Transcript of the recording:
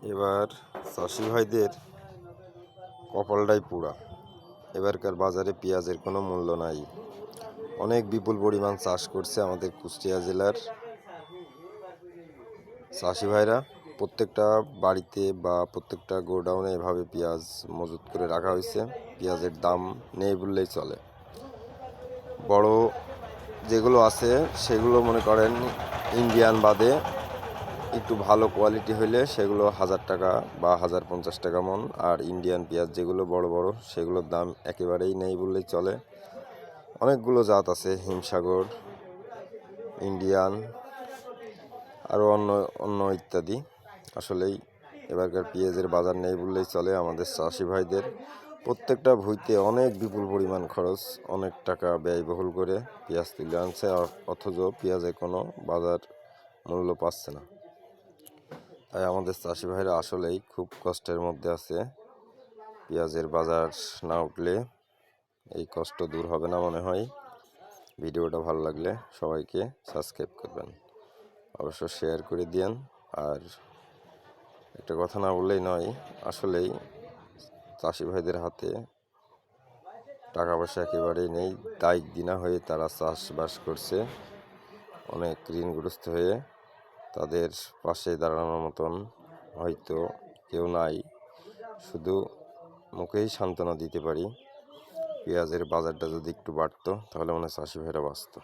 এবার চাষি ভাইদের কপালটাই পুরা। এবারকার বাজারে পেঁয়াজের কোনো মূল্য নাই। অনেক বিপুল পরিমাণ চাষ করছে আমাদের কুষ্টিয়া জেলার চাষি ভাইরা। প্রত্যেকটা বাড়িতে বা প্রত্যেকটা গোডাউনে এভাবে পেঁয়াজ মজুত করে রাখা হয়েছে। পেঁয়াজের দাম নেই বললেই চলে। বড় যেগুলো আছে সেগুলো মনে করেন ইন্ডিয়ান বাদে একটু ভালো কোয়ালিটি হইলে সেগুলো 1000 টাকা বা 1050 টাকা মন। আর ইন্ডিয়ান পেঁয়াজ যেগুলো বড় বড় সেগুলোর দাম একেবারেই নেই বললেই চলে। অনেকগুলো জাত আছে, হিমসাগর, ইন্ডিয়ান, আরও অন্য অন্য ইত্যাদি। আসলেই এবারকার পেঁয়াজের বাজার নেই বললেই চলে। আমাদের চাষি ভাইদের প্রত্যেকটা ভুঁইতে অনেক বিপুল পরিমাণ খরচ, অনেক টাকা ব্যয়বহুল করে পেঁয়াজ তুলে আনছে, অথচ পেঁয়াজের কোনো বাজার মূল্য পাচ্ছে না। তাই আমাদের চাষি ভাইরা আসলেই খুব কষ্টের মধ্যে আছে। পেঁয়াজের বাজার না উঠলে এই কষ্ট দূর হবে না মনে হয়। ভিডিওটা ভালো লাগলে সবাইকে সাবস্ক্রাইব করবেন, অবশ্য শেয়ার করে দিন। আর একটা কথা না বললেই নয়, আসলেই চাষি ভাইদের হাতে টাকা পয়সা একেবারেই নেই। দায়িক দিনা হয়ে তারা চাষবাস করছে, অনেক ঋণগ্রস্ত হয়ে। তাদের পাশে দাঁড়ানোর মতন হয়তো কেউ নাই, শুধু মুখেই সান্ত্বনা দিতে পারি। পেঁয়াজের বাজারটা যদি একটু বাড়তো তাহলে মনে হয় চাষি ভাইরা বাঁচত।